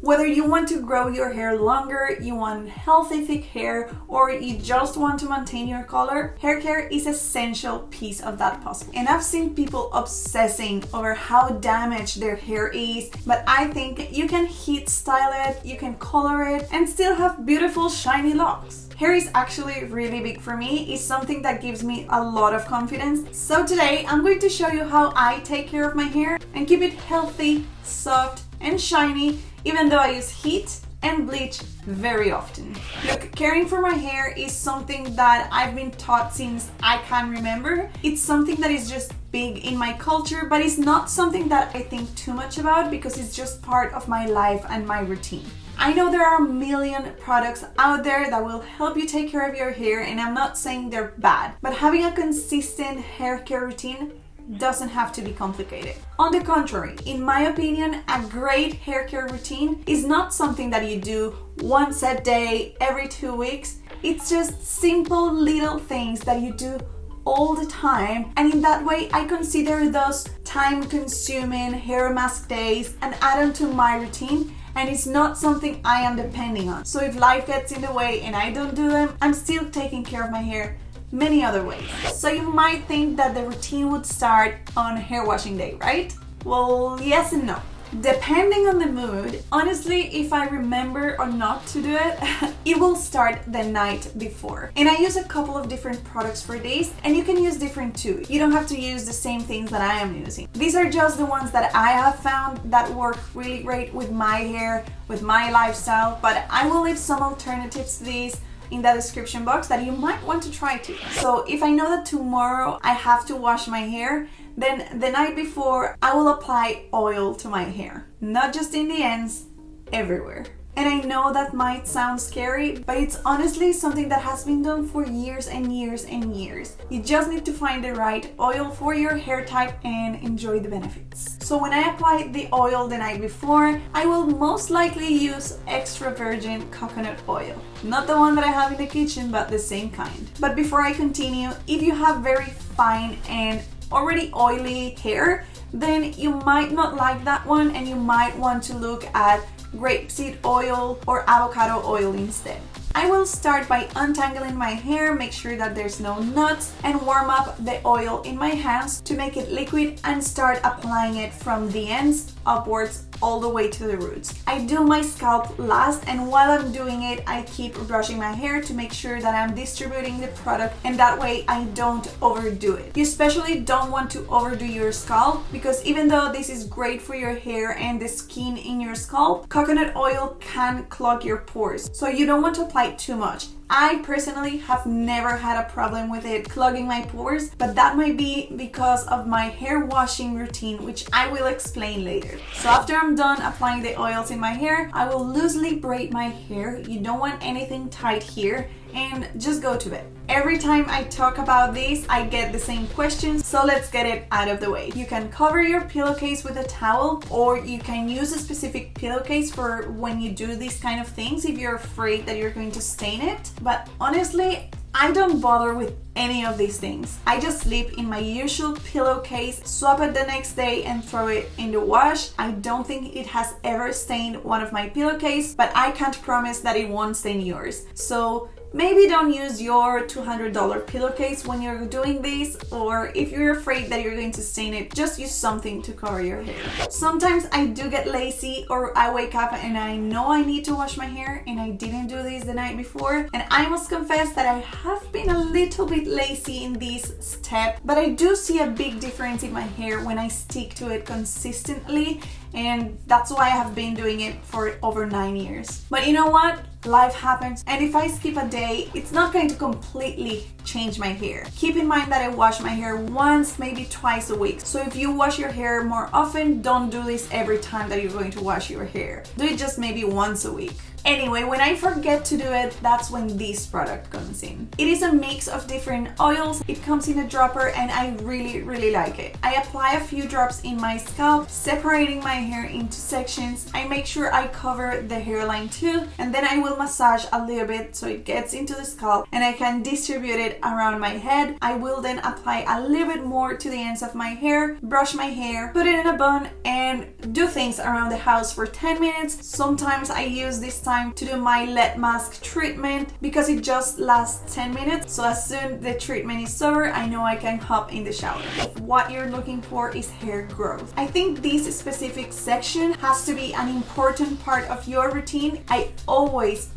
Whether you want to grow your hair longer, you want healthy thick hair, or you just want to maintain your color, hair care is an essential piece of that puzzle. And I've seen people obsessing over how damaged their hair is, but I think you can heat style it, you can color it, and still have beautiful shiny locks. Hair is actually really big for me. It's something that gives me a lot of confidence. So today I'm going to show you how I take care of my hair and keep it healthy, soft, and shiny, even though I use heat and bleach very often. Look, caring for my hair is something that I've been taught since I can remember. It's something that is just big in my culture, but it's not something that I think too much about because it's just part of my life and my routine. I know there are a million products out there that will help you take care of your hair, and I'm not saying they're bad, but having a consistent hair care routine doesn't have to be complicated. On the contrary, in my opinion, a great hair care routine is not something that you do once a day, every 2 weeks. It's just simple little things that you do all the time, and in that way I consider those time-consuming hair mask days and add them to my routine, and it's not something I am depending on. So if life gets in the way and I don't do them, I'm still taking care of my hair many other ways. So you might think that the routine would start on hair washing day, right? Well, yes and no. Depending on the mood, honestly, if I remember or not to do it, it will start the night before. And I use a couple of different products for this, and you can use different too. You don't have to use the same things that I am using. These are just the ones that I have found that work really great with my hair, with my lifestyle, but I will leave some alternatives to these in the description box that you might want to try too. So if I know that tomorrow I have to wash my hair, then the night before I will apply oil to my hair. Not just in the ends, everywhere. And I know that might sound scary, but it's honestly something that has been done for years and years and years. You just need to find the right oil for your hair type and enjoy the benefits. So when I apply the oil the night before, I will most likely use extra virgin coconut oil. Not the one that I have in the kitchen, but the same kind. But before I continue, if you have very fine and already oily hair, then you might not like that one, and you might want to look at grapeseed oil or avocado oil instead. I will start by untangling my hair, make sure that there's no knots, and warm up the oil in my hands to make it liquid and start applying it from the ends upwards all the way to the roots. I do my scalp last, and while I'm doing it, I keep brushing my hair to make sure that I'm distributing the product, and that way I don't overdo it. You especially don't want to overdo your scalp, because even though this is great for your hair and the skin in your scalp, coconut oil can clog your pores, so you don't want to apply too much. I personally have never had a problem with it clogging my pores, but that might be because of my hair washing routine, which I will explain later. So after I'm done applying the oils in my hair, I will loosely braid my hair. You don't want anything tight here, and just go to bed. Every time I talk about this, I get the same questions, so let's get it out of the way. You can cover your pillowcase with a towel, or you can use a specific pillowcase for when you do these kind of things if you're afraid that you're going to stain it. But honestly, I don't bother with any of these things. I just sleep in my usual pillowcase, swap it the next day, and throw it in the wash. I don't think it has ever stained one of my pillowcases, but I can't promise that it won't stain yours. So maybe don't use your $200 pillowcase when you're doing this, or if you're afraid that you're going to stain it, just use something to cover your hair. Sometimes I do get lazy, or I wake up and I know I need to wash my hair and I didn't do this the night before, and I must confess that I have been a little bit lazy in this step, but I do see a big difference in my hair when I stick to it consistently, and that's why I have been doing it for over 9 years. But you know what? Life happens, and if I skip a day, it's not going to completely change my hair. Keep in mind that I wash my hair once, maybe twice a week. So if you wash your hair more often, don't do this every time that you're going to wash your hair. Do it just maybe once a week. Anyway, when I forget to do it, that's when this product comes in. It is a mix of different oils. It comes in a dropper, and I really like it. I apply a few drops in my scalp, separating my hair into sections. I make sure I cover the hairline too, and then I will will massage a little bit so it gets into the scalp and I can distribute it around my head. I will then apply a little bit more to the ends of my hair, brush my hair, put it in a bun, and do things around the house for 10 minutes. Sometimes I use this time to do my lead mask treatment because it just lasts 10 minutes. So as soon the treatment is over, I know I can hop in the shower. If what you're looking for is hair growth, I think this specific section has to be an important part of your routine. I always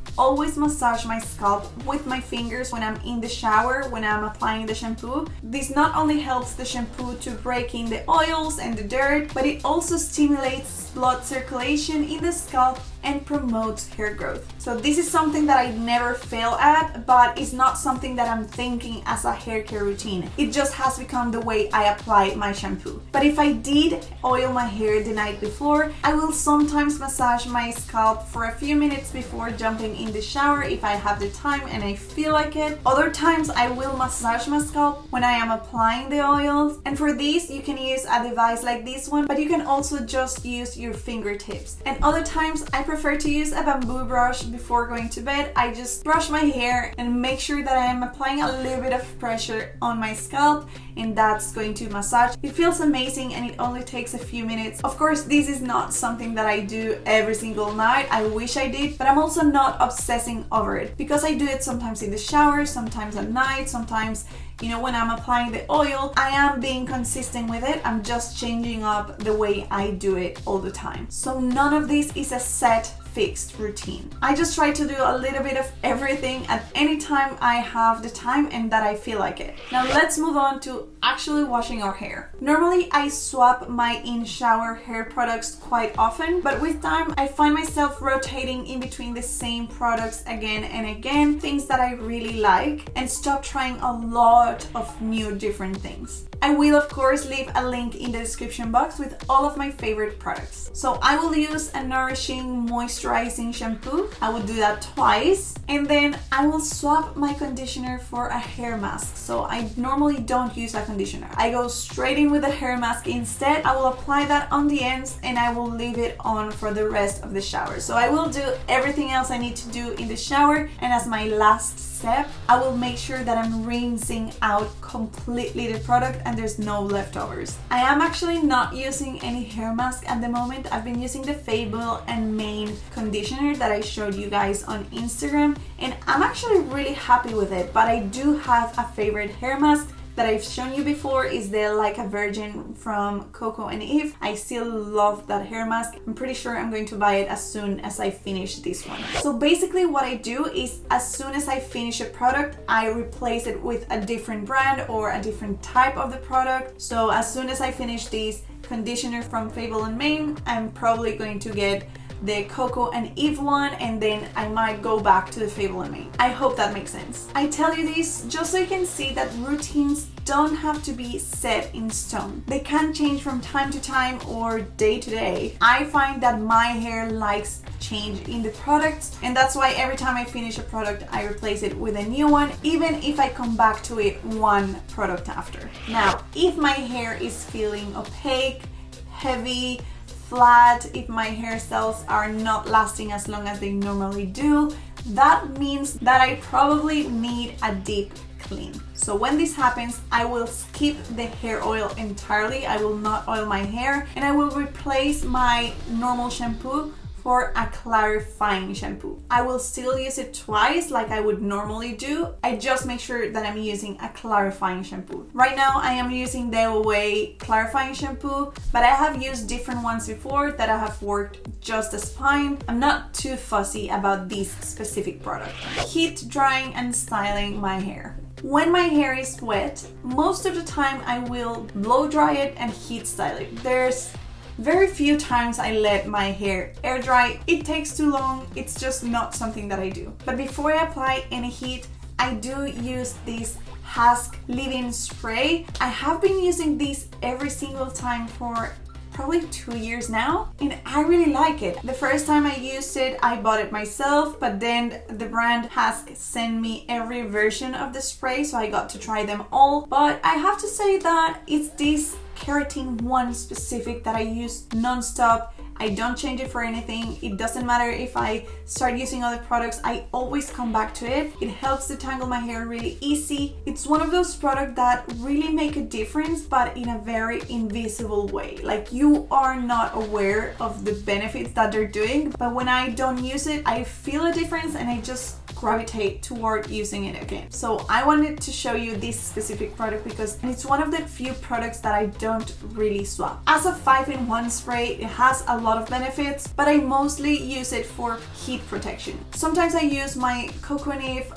massage my scalp with my fingers when I'm in the shower, when I'm applying the shampoo. This not only helps the shampoo to break in the oils and the dirt, but it also stimulates blood circulation in the scalp and promotes hair growth. So this is something that I never fail at, but it's not something that I'm thinking as a hair care routine. It just has become the way I apply my shampoo. But if I did oil my hair the night before, I will sometimes massage my scalp for a few minutes before jumping in the shower if I have the time and I feel like it. Other times I will massage my scalp when I am applying the oils. And for these, you can use a device like this one, but you can also just use your fingertips. And other times I prefer to use a bamboo brush before going to bed. I just brush my hair and make sure that I am applying a little bit of pressure on my scalp, and that's going to massage. It feels amazing and it only takes a few minutes. Of course, this is not something that I do every single night. I wish I did, but I'm also not obsessing over it because I do it sometimes in the shower, sometimes at night, sometimes when I'm applying the oil. I am being consistent with it. I'm just changing up the way I do it all the time. So none of this is a set fixed routine. I just try to do a little bit of everything at any time I have the time and that I feel like it. Now let's move on to actually washing our hair. Normally I swap my in-shower hair products quite often, but with time I find myself rotating in between the same products again and again, things that I really like, and stop trying a lot of new different things. I will of course leave a link in the description box with all of my favorite products. So I will use a nourishing moisturizing shampoo. I will do that twice, and then I will swap my conditioner for a hair mask. So I normally don't use a conditioner. I go straight in with a hair mask instead. I will apply that on the ends and I will leave it on for the rest of the shower. So I will do everything else I need to do in the shower, and as my last step, I will make sure that I'm rinsing out completely the product and there's no leftovers. I am actually not using any hair mask at the moment. I've been using the Fable and Mane conditioner that I showed you guys on Instagram, and I'm actually really happy with it, but I do have a favorite hair mask that I've shown you before. Is the Like a Virgin from Coco and Eve. I still love that hair mask. I'm pretty sure I'm going to buy it as soon as I finish this one. So basically what I do is as soon as I finish a product, I replace it with a different brand or a different type of the product. So as soon as I finish this conditioner from Fable and Mane, I'm probably going to get the Coco and Eve one, and then I might go back to the Fable and Mane. I hope that makes sense. I tell you this just so you can see that routines don't have to be set in stone. They can change from time to time or day to day. I find that my hair likes change in the products, and that's why every time I finish a product I replace it with a new one, even if I come back to it one product after. Now, if my hair is feeling opaque, heavy, flat, if my hair cells are not lasting as long as they normally do, that means that I probably need a deep clean. So when this happens, I will skip the hair oil entirely. I will not oil my hair, and I will replace my normal shampoo for a clarifying shampoo. I will still use it twice like I would normally do. I just make sure that I'm using a clarifying shampoo. Right now I am using the Away clarifying shampoo, but I have used different ones before that have worked just as fine. I'm not too fussy about this specific product. Heat drying and styling my hair. When my hair is wet, most of the time I will blow dry it and heat style it. There's very few times I let my hair air dry. It takes too long. It's just not something that I do. But before I apply any heat, I do use this Hask leave-in spray. I have been using this every single time for probably 2 years now, and I really like it. The first time I used it, I bought it myself, but then the brand Hask sent me every version of the spray, so I got to try them all. But I have to say that it's this keratin one specific that I use non-stop. I don't change it for anything. It doesn't matter if I start using other products, I always come back to it. It helps to tangle my hair really easy. It's one of those products that really make a difference, but in a very invisible way. Like, you are not aware of the benefits that they're doing, but when I don't use it, I feel a difference and I just gravitate toward using it again. So I wanted to show you this specific product because it's one of the few products that I don't really swap. As a 5-in-1 spray, it has a lot of benefits, but I mostly use it for heat protection. Sometimes I use my Coconut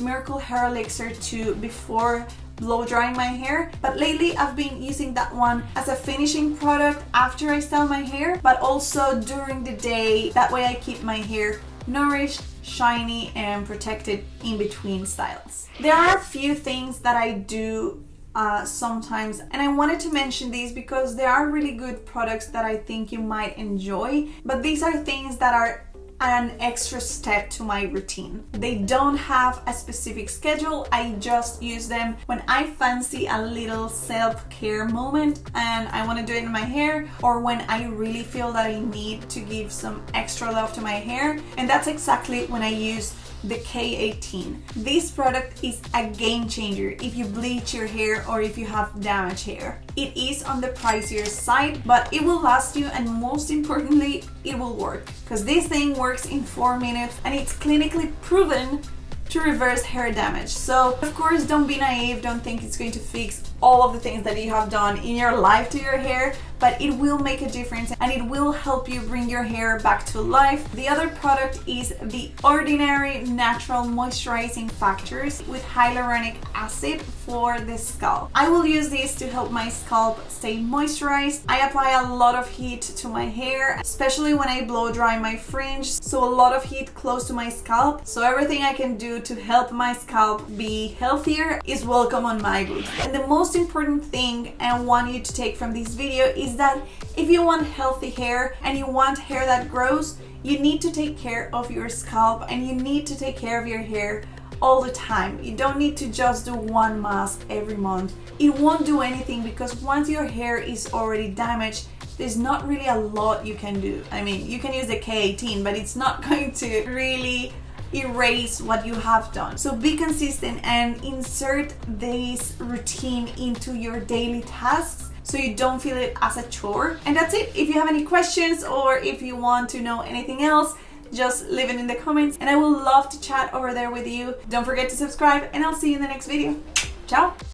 Miracle Hair Elixir too before blow drying my hair, but lately I've been using that one as a finishing product after I style my hair, but also during the day. That way I keep my hair nourished, shiny, and protected in between styles. There are a few things that I do sometimes, and I wanted to mention these because they are really good products that I think you might enjoy, but these are things that are an extra step to my routine. They don't have a specific schedule. I just use them when I fancy a little self-care moment and I want to do it in my hair, or when I really feel that I need to give some extra love to my hair, and that's exactly when I use the K18. This product is a game changer if you bleach your hair or if you have damaged hair. It is on the pricier side, but it will last you, and most importantly, it will work, because this thing works in 4 minutes and it's clinically proven to reverse hair damage. So of course, don't be naive, don't think it's going to fix all of the things that you have done in your life to your hair, but it will make a difference and it will help you bring your hair back to life. The other product is the Ordinary Natural Moisturizing Factors with hyaluronic acid for the scalp. I will use this to help my scalp stay moisturized. I apply a lot of heat to my hair, especially when I blow dry my fringe, so a lot of heat close to my scalp. So everything I can do to help my scalp be healthier is welcome on my booth. And the most important thing I want you to take from this video is that if you want healthy hair and you want hair that grows, you need to take care of your scalp and you need to take care of your hair all the time. You don't need to just do one mask every month. It won't do anything, because once your hair is already damaged, there's not really a lot you can do. I mean, you can use the K18, but it's not going to really erase what you have done. So be consistent and insert this routine into your daily tasks so you don't feel it as a chore. And that's it. If you have any questions or if you want to know anything else, just leave it in the comments and I will love to chat over there with you. Don't forget to subscribe and I'll see you in the next video. Ciao!